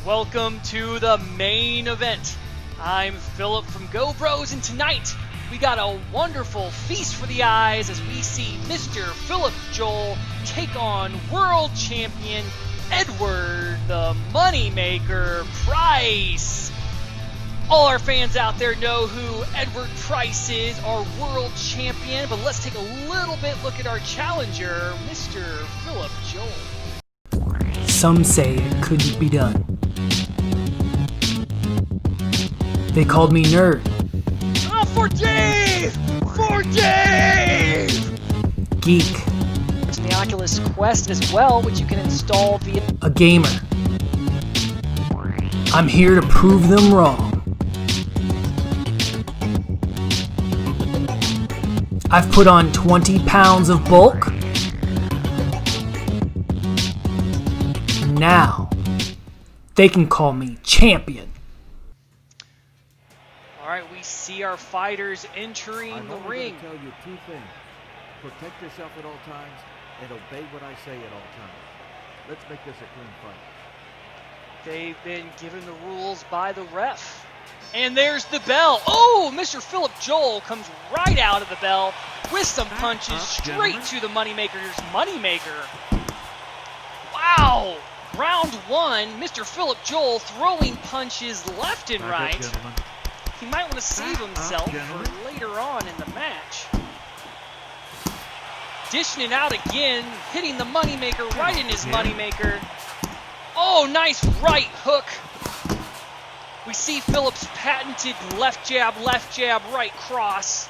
Welcome to the main event. I'm Philip from Go Bros, and tonight we got a wonderful feast for the eyes as we see Mr. Philip Joel take on world champion Edward the Moneymaker Price. All our fans out there know who Edward Price is, our world champion, but let's take a little bit look at our challenger, Mr. Philip Joel. Some say it couldn't be done. They called me nerd. Oh, for Dave! For Dave! Geek. There's the Oculus Quest as well, which you can install via... A gamer. I'm here to prove them wrong. I've put on 20 pounds of bulk. Now, they can call me champion. Alright, we see our fighters entering the ring. I'm going to tell you two things. Protect yourself at all times and obey what I say at all times. Let's make this a clean fight. They've been given the rules by the ref. And there's the bell. Oh, Mr. Philip Joel comes right out of the bell with some punches straight to the Moneymaker's Moneymaker. Wow! Round one, Mr. Philip Joel throwing punches left and right. He might want to save himself for later on in the match. Dishing it out again, hitting the Moneymaker right in his Moneymaker. Oh, nice right hook. We see Philip's patented left jab, right cross.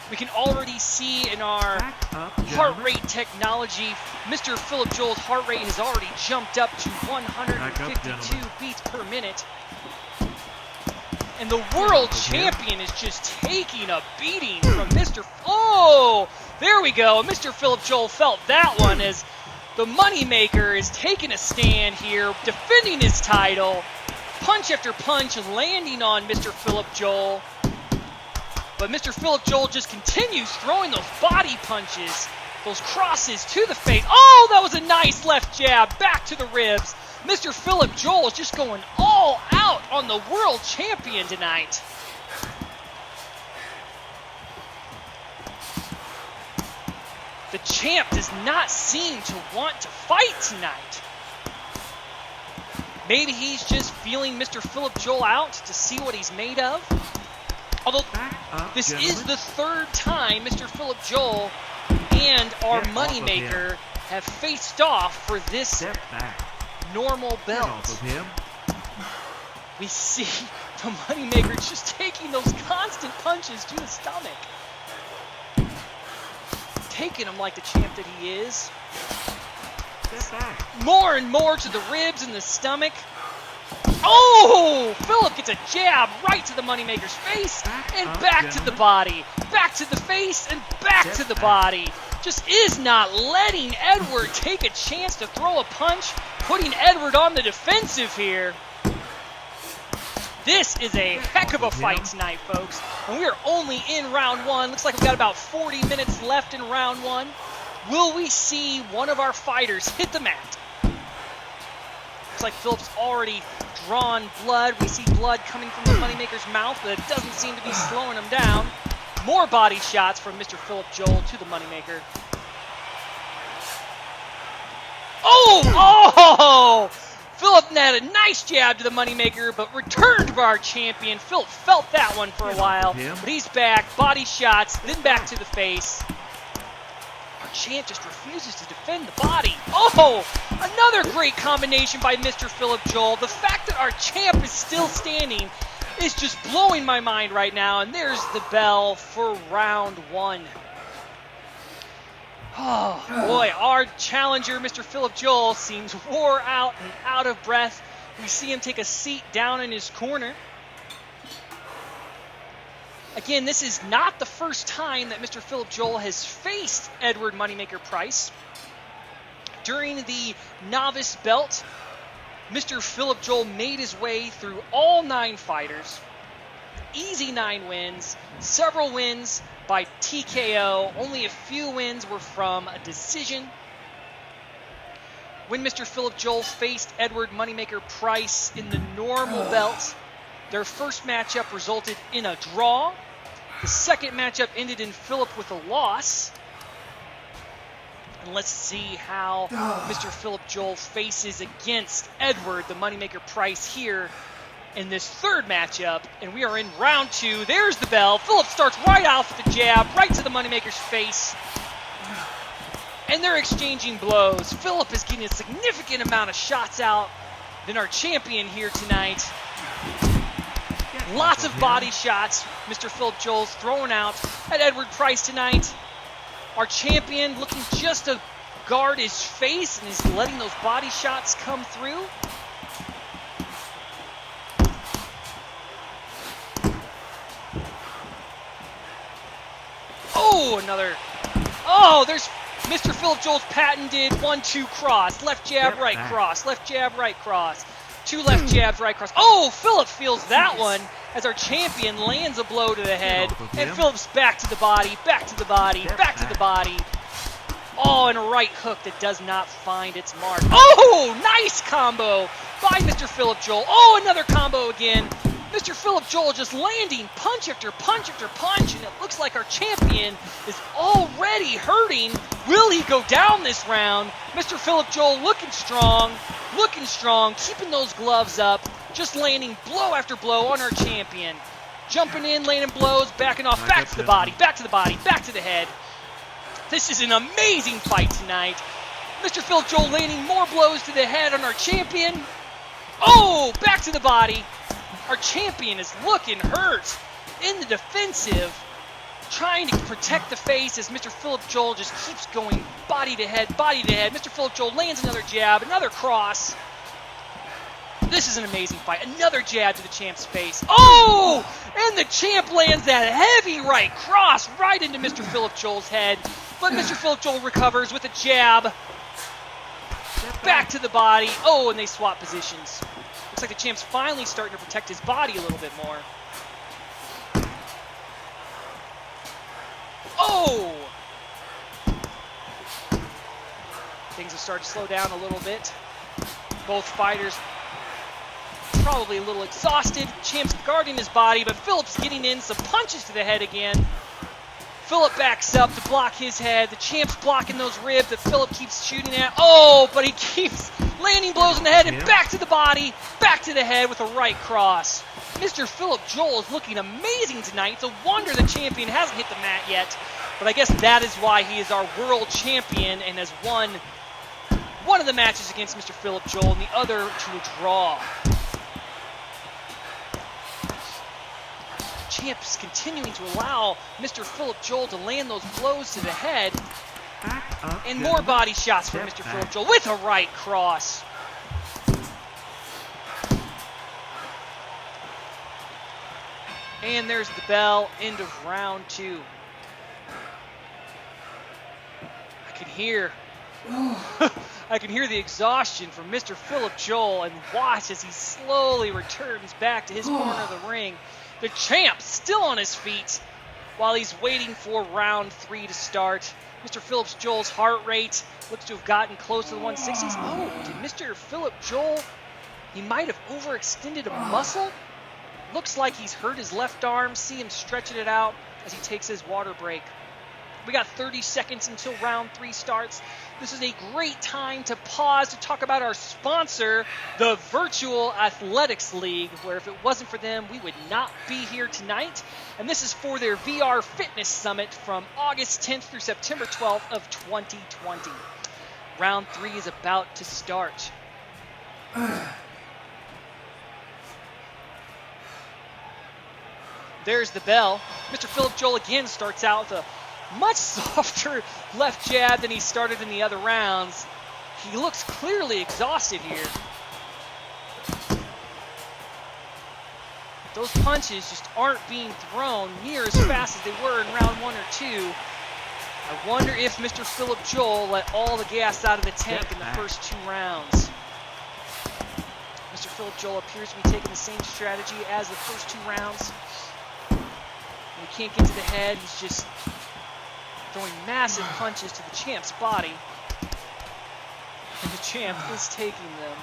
We can already see in our heart rate technology, Mr. Philip Joel's heart rate has already jumped up to 152 beats per minute. And the world champion is just taking a beating from Mr. Oh, there we go. Mr. Philip Joel felt that one as the Moneymaker is taking a stand here, defending his title. Punch after punch landing on Mr. Philip Joel. But Mr. Philip Joel just continues throwing those body punches, those crosses to the face. Oh, that was a nice left jab back to the ribs. Mr. Philip Joel is just going all out on the world champion tonight. The champ does not seem to want to fight tonight. Maybe he's just feeling Mr. Philip Joel out to see what he's made of. Although this is the third time Mr. Philip Joel and our Moneymaker have faced off for this normal belt. We see the Moneymaker just taking those constant punches to the stomach. Taking him like the champ that he is. More and more to the ribs and the stomach. Oh! Philip gets a jab right to the Moneymaker's face and back to the body. Back to the face and back to the body. Just is not letting Edward take a chance to throw a punch, putting Edward on the defensive here. This is a heck of a fight tonight, folks. And we are only in round one. Looks like we've got about 40 minutes left in round one. Will we see one of our fighters hit the mat? Looks like Philip's already drawn blood. We see blood coming from the Moneymaker's mouth, but it doesn't seem to be slowing him down. More body shots from Mr. Philip Joel to the Moneymaker. Oh! Philip had a nice jab to the Moneymaker, but returned to our champion. Philip felt that one for a while, but he's back. Body shots, then back to the face. Our champ just refuses to defend the body. Oh! Another great combination by Mr. Philip Joel. The fact that our champ is still standing is just blowing my mind right now. And there's the bell for round one. Oh, boy, our challenger, Mr. Philip Joel, seems wore out and out of breath. We see him take a seat down in his corner. Again, this is not the first time that Mr. Philip Joel has faced Edward Moneymaker Price. During the novice belt, Mr. Philip Joel made his way through all 9 fighters. Easy 9 wins, several wins by TKO. Only a few wins were from a decision. When Mr. Philip Joel faced Edward Moneymaker Price in the normal belt, their first matchup resulted in a draw. The second matchup ended in Philip with a loss. And let's see how Mr. Philip Joel faces against Edward, the Moneymaker Price, here in this third matchup. And we are in round 2. There's the bell. Philip starts right off with the jab, right to the Moneymaker's face. And they're exchanging blows. Philip is getting a significant amount of shots out than our champion here tonight. Lots of body shots Mr. Philip Joel's throwing out at Edward Price tonight. Our champion looking just to guard his face, and he's letting those body shots come through. Oh, another. Oh, there's Mr. Philip Joel's patented 1-2 cross. Left jab, right cross. Left jab, right cross. 2 left jabs, right cross. Oh, Philip feels that one as our champion lands a blow to the head. And Philip's back to the body, back to the body, back to the body. Oh, and a right hook that does not find its mark. Oh, nice combo by Mr. Philip Joel. Oh, another combo again. Mr. Philip Joel just landing punch after punch after punch, and it looks like our champion is already hurting. Will he go down this round? Mr. Philip Joel looking strong, keeping those gloves up, just landing blow after blow on our champion. Jumping in, landing blows, backing off, back to the body, back to the body, back to the head. This is an amazing fight tonight. Mr. Philip Joel landing more blows to the head on our champion. Oh, back to the body. Our champion is looking hurt in the defensive, trying to protect the face as Mr. Philip Joel just keeps going body to head, body to head. Mr. Philip Joel lands another jab, another cross. This is an amazing fight. Another jab to the champ's face. Oh! And the champ lands that heavy right cross right into Mr. Philip Joel's head. But Mr. Philip Joel recovers with a jab. Back to the body. Oh, and they swap positions. Looks like the champ's finally starting to protect his body a little bit more. Oh! Things have started to slow down a little bit. Both fighters probably a little exhausted. Champ's guarding his body, but Philip's getting in some punches to the head again. Philip backs up to block his head. The champ's blocking those ribs that Philip keeps shooting at. Oh, but he keeps landing blows in the head and back to the body, back to the head with a right cross. Mr. Philip Joel is looking amazing tonight. It's a wonder the champion hasn't hit the mat yet. But I guess that is why he is our world champion and has won one of the matches against Mr. Philip Joel and the other to a draw. Champ's continuing to allow Mr. Philip Joel to land those blows to the head. And more body shots from Mr. Philip Joel with a right cross. And there's the bell, end of round 2. I can hear the exhaustion from Mr. Philip Joel, and watch as he slowly returns back to his corner of the ring. The champ still on his feet while he's waiting for round 3 to start. Mr. Philip Joel's heart rate looks to have gotten close to the 160s. Oh, did Mr. Philip Joel, he might have overextended a muscle? Looks like he's hurt his left arm. See him stretching it out as he takes his water break. We got 30 seconds until round 3 starts. This is a great time to pause to talk about our sponsor, the Virtual Athletics League, where if it wasn't for them, we would not be here tonight. And this is for their VR Fitness Summit from August 10th through September 12th of 2020. Round 3 is about to start. There's the bell. Mr. Philip Joel again starts out with a much softer left jab than he started in the other rounds. He looks clearly exhausted here. Those punches just aren't being thrown near as fast as they were in round 1 or 2. I wonder if Mr. Philip Joel let all the gas out of the tank in the first 2 rounds. Mr. Philip Joel appears to be taking the same strategy as the first 2 rounds. When he can't get to the head, he's just throwing massive punches to the champ's body. And champ is taking them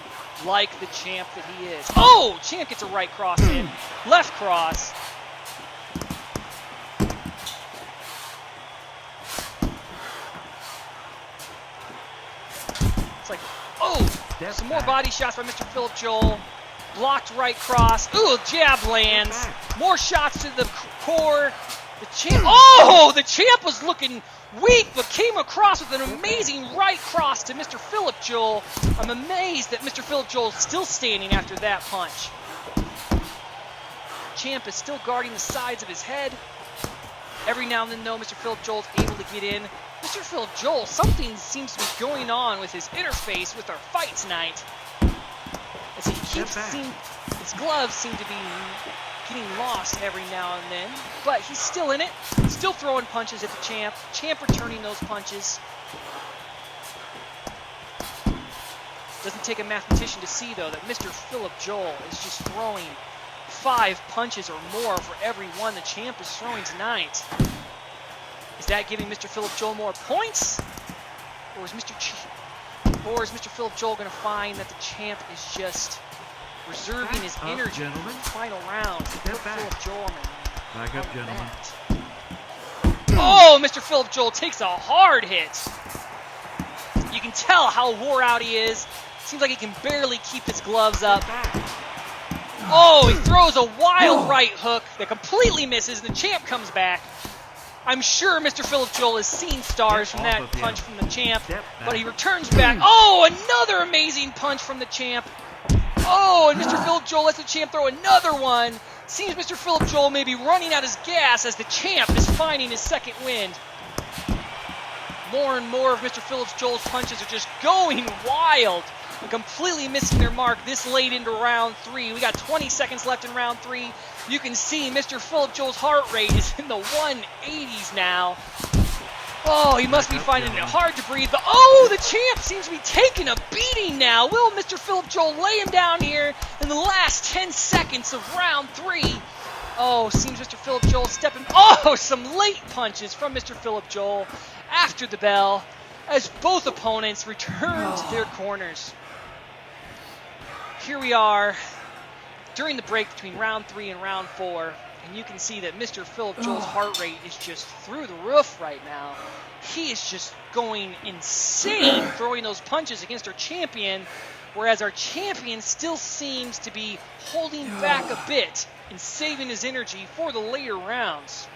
like the champ that he is. Oh, champ gets a right cross in, left cross. It's like, oh, some more body shots by Mr. Philip Joel. Blocked right cross. Ooh, jab lands. More shots to the core. The champ. Oh, the champ was looking weak, but came across with an amazing right cross to Mr. Philip Joel. I'm amazed that Mr. Philip Joel is still standing after that punch. Champ is still guarding the sides of his head. Every now and then, though, Mr. Philip Joel is able to get in. Mr. Philip Joel, something seems to be going on with his interface with our fight tonight. As he keeps seeing, his gloves seem to be getting lost every now and then, but he's still in it, still throwing punches at the champ. Champ returning those punches. Doesn't take a mathematician to see, though, that Mr. Philip Joel is just throwing 5 punches or more for every one the champ is throwing tonight. Is that giving Mr. Philip Joel more points? Or is Mr. Philip Joel going to find that the champ is just reserving his energy for the final round? Philip Joel, back up, gentlemen. Oh, Mr. Philip Joel takes a hard hit. You can tell how wore out he is. Seems like he can barely keep his gloves up. Oh, he throws a wild right hook that completely misses, and the champ comes back. I'm sure Mr. Philip Joel has seen stars from that punch from the champ, but he returns back. Oh, another amazing punch from the champ. Oh, and Mr. Philip Joel lets the champ throw another one. Seems Mr. Philip Joel may be running out his gas as the champ is finding his second wind. More and more of Mr. Philip Joel's punches are just going wild and completely missing their mark this late into round 3. We got 20 seconds left in round 3. You can see Mr. Philip Joel's heart rate is in the 180s now. Oh, he must be finding it hard to breathe. But oh, the champ seems to be taking a beating now. Will Mr. Philip Joel lay him down here in the last 10 seconds of round 3? Oh, seems Mr. Philip Joel stepping. Oh, some late punches from Mr. Philip Joel after the bell as both opponents return to their corners. Here we are during the break between round 3 and round 4, and you can see that Mr. Philip Joel's heart rate is just through the roof right now. He is just going insane throwing those punches against our champion, whereas our champion still seems to be holding back a bit and saving his energy for the later rounds.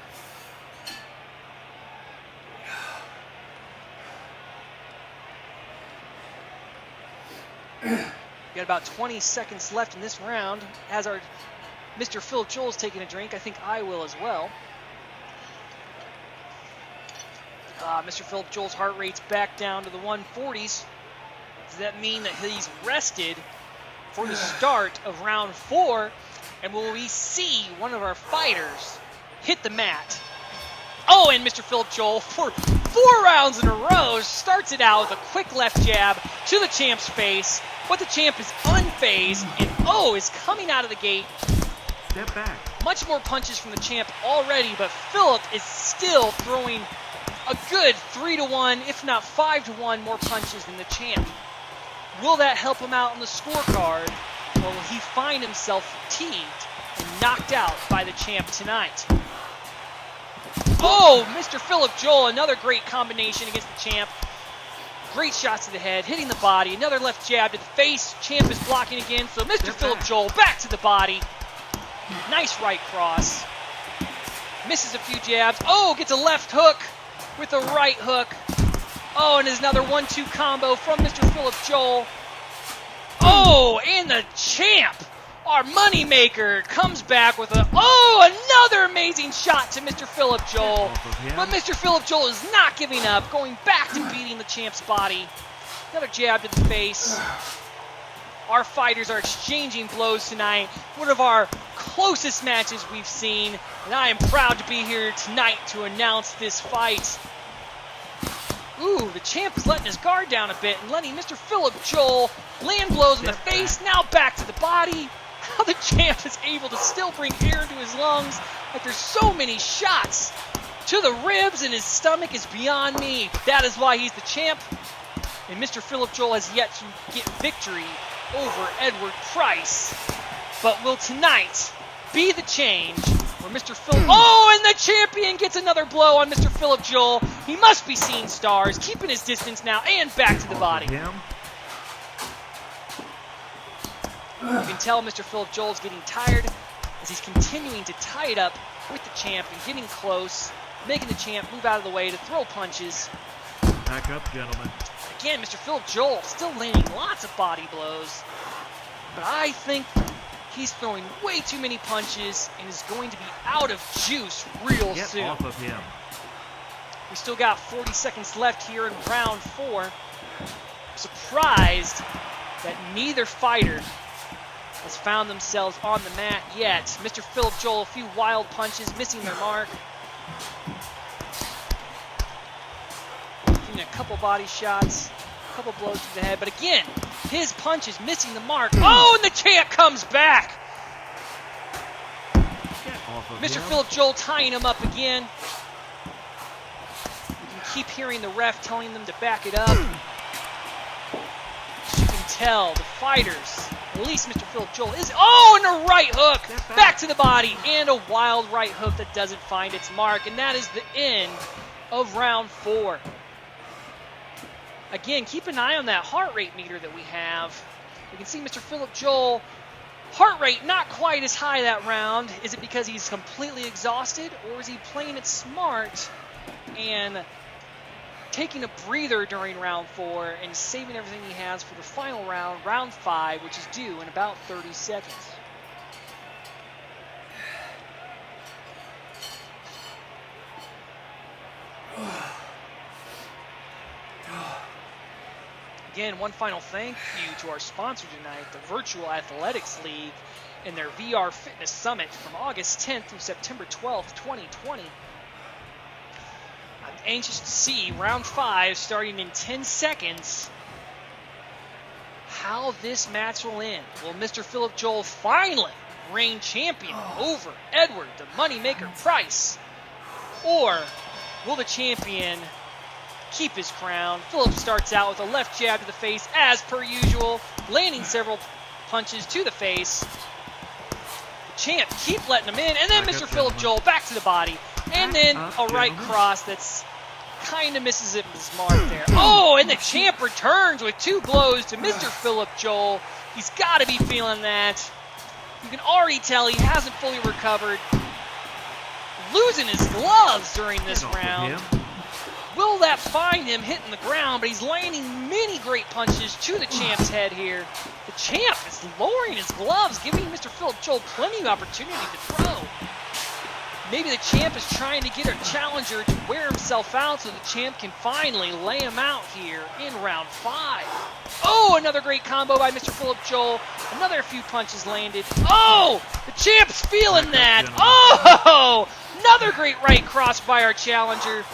We got about 20 seconds left in this round. As our Mr. Philip Joel's taking a drink, I think I will as well. Mr. Philip Joel's heart rate's back down to the 140s. Does that mean that he's rested for the start of round 4? And will we see one of our fighters hit the mat? Oh, and Mr. Philip Joel, for 4 rounds in a row, starts it out with a quick left jab to the champ's face. But the champ is unfazed and is coming out of the gate. Step back. Much more punches from the champ already, but Philip is still throwing a good 3-1, if not 5-1 more punches than the champ. Will that help him out on the scorecard, or will he find himself fatigued and knocked out by the champ tonight? Oh, Mr. Philip Joel, another great combination against the champ. Great shots to the head, hitting the body. Another left jab to the face. Champ is blocking again, so Mr. Philip Joel back to the body. Nice right cross. Misses a few jabs. Oh, gets a left hook with a right hook. Oh, and there's another 1-2 combo from Mr. Philip Joel. Oh, and the champ, our moneymaker, comes back with another amazing shot to Mr. Philip Joel. But Mr. Philip Joel is not giving up, going back to beating the champ's body. Another jab to the face. Our fighters are exchanging blows tonight. One of our closest matches we've seen, and I am proud to be here tonight to announce this fight. Ooh, the champ is letting his guard down a bit and letting Mr. Philip Joel land blows in the face. Now back to the body. How the champ is able to still bring air into his lungs after so many shots to the ribs and his stomach is beyond me. That is why he's the champ. And Mr. Philip Joel has yet to get victory over Edward Price. But will tonight be the change where Mr. Philip... Oh, and the champion gets another blow on Mr. Philip Joel. He must be seeing stars, keeping his distance now, and back to the body. You can tell Mr. Philip Joel's getting tired as he's continuing to tie it up with the champ and getting close, making the champ move out of the way to throw punches. Back up, gentlemen. Again, Mr. Philip Joel still landing lots of body blows, but I think he's throwing way too many punches and is going to be out of juice real Get soon. off of him. We still got 40 seconds left here in round 4. Surprised that neither fighter has found themselves on the mat yet. Mr. Philip Joel, a few wild punches, missing their mark. Getting a couple body shots, a couple blows to the head, but again, his punch is missing the mark. Oh, and the champ comes back! Get off of Mr. him. Philip Joel tying him up again. You can keep hearing the ref telling them to back it up. As you can tell, the fighters, at least Mr. Philip Joel, is... Oh, and a right hook! Back to the body, and a wild right hook that doesn't find its mark, and that is the end of round 4. Again, keep an eye on that heart rate meter that we have. You can see Mr. Philip Joel, heart rate not quite as high that round. Is it because he's completely exhausted, or is he playing it smart and taking a breather during round 4 and saving everything he has for the final round, round 5, which is due in about 30 seconds? Again, one final thank you to our sponsor tonight, the Virtual Athletics League, and their VR Fitness Summit from August 10th through September 12th, 2020. I'm anxious to see round 5 starting in 10 seconds. How this match will end. Will Mr. Philip Joel finally reign champion over Edward, the Moneymaker Price? Or will the champion keep his crown? Philip starts out with a left jab to the face as per usual, landing several punches to the face. The champ keep letting him in, and then Mr. Philip Joel back to the body, and then a right cross that's kind of misses it with his mark there. Oh, and the champ returns with 2 blows to Mr. Philip Joel. He's got to be feeling that. You can already tell he hasn't fully recovered. Losing his gloves during this round. Will that find him hitting the ground? But he's landing many great punches to the champ's head here. The champ is lowering his gloves, giving Mr. Philip Joel plenty of opportunity to throw. Maybe the champ is trying to get a challenger to wear himself out so the champ can finally lay him out here in round 5. Oh, another great combo by Mr. Philip Joel. Another few punches landed. Oh, the champ's feeling that. Oh, another great right cross by our challenger.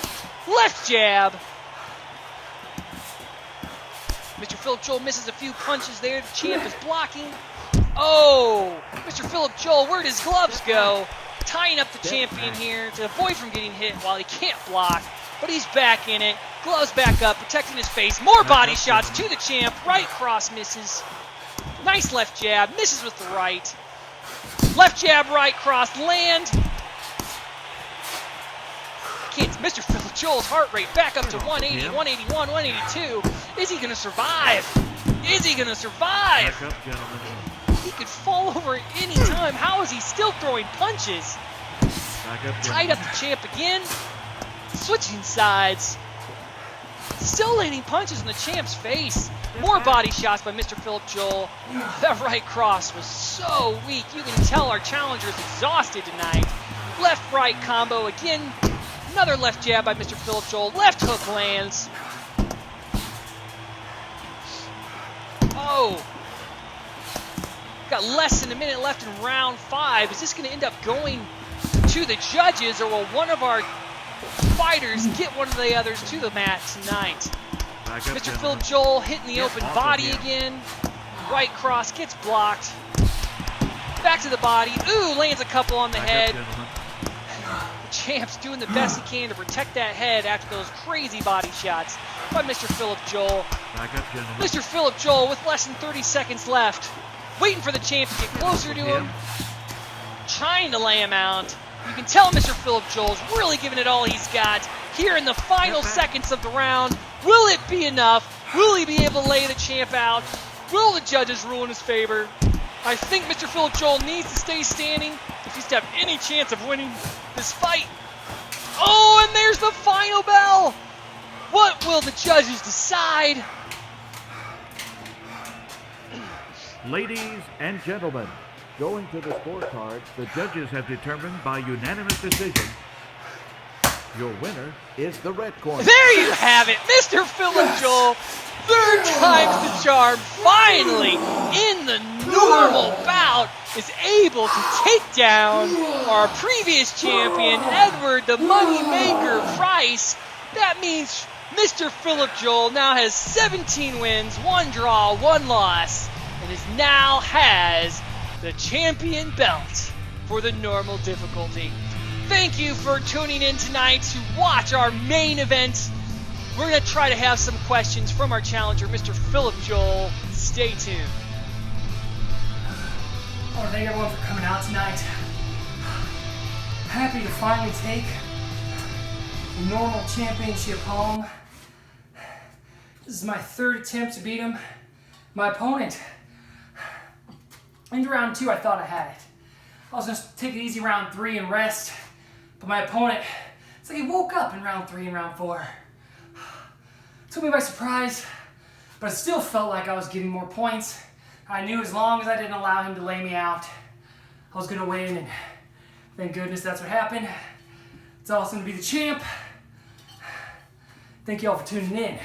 Left jab. Mr. Philip Joel misses a few punches there. The champ is blocking. Oh, Mr. Philip Joel, where'd his gloves go? Tying up the champion here to avoid from getting hit while he can't block. But he's back in it. Gloves back up, protecting his face. More body shots to the champ. Right cross misses. Nice left jab. Misses with the right. Left jab, right cross. Land. Mr. Philip Joel's heart rate back up to 180, 181, 182. Is he going to survive? Is he going to survive? Back up, gentlemen. He could fall over at any time. How is he still throwing punches? Back up, Tied up the champ again. Switching sides. Still landing punches in the champ's face. More body shots by Mr. Philip Joel. That right cross was so weak. You can tell our challenger is exhausted tonight. Left-right combo again. Another left jab by Mr. Philip Joel. Left hook lands. Oh. Got less than a minute left in round 5. Is this going to end up going to the judges, or will one of our fighters get one of the others to the mat tonight? Mr. Philip Joel hitting the open body again. Right cross gets blocked. Back to the body. Ooh, lands a couple on the head. The champ's doing the best he can to protect that head after those crazy body shots by Mr. Philip Joel. Back up, gentlemen. Mr. Philip Joel with less than 30 seconds left. Waiting for the champ to get closer to him. Trying to lay him out. You can tell Mr. Philip Joel's really giving it all he's got here in the final seconds of the round. Will it be enough? Will he be able to lay the champ out? Will the judges rule in his favor? I think Mr. Philip Joel needs to stay standing if he's to have any chance of winning this fight. Oh, and there's the final bell. What will the judges decide? Ladies and gentlemen, going to the scorecards, the judges have determined by unanimous decision your winner is the red corner. There you have it, Mr. Philip Joel. Third time's the charm. Finally, in the normal bout, is able to take down our previous champion, Edward the Moneymaker Price. That means Mr. Philip Joel now has 17 wins, 1 draw, 1 loss, and now has the champion belt for the normal difficulty. Thank you for tuning in tonight to watch our main event. We're going to try to have some questions from our challenger, Mr. Philip Joel. Stay tuned. I want to thank everyone for coming out tonight. Happy to finally take the normal championship home. This is my 3rd attempt to beat him. My opponent, into round 2, I thought I had it. I was going to take it easy round 3 and rest, but my opponent, it's like he woke up in round 3 and round 4. Took me by surprise, but I still felt like I was getting more points. I knew as long as I didn't allow him to lay me out, I was going to win, and thank goodness that's what happened. It's awesome to be the champ. Thank you all for tuning in.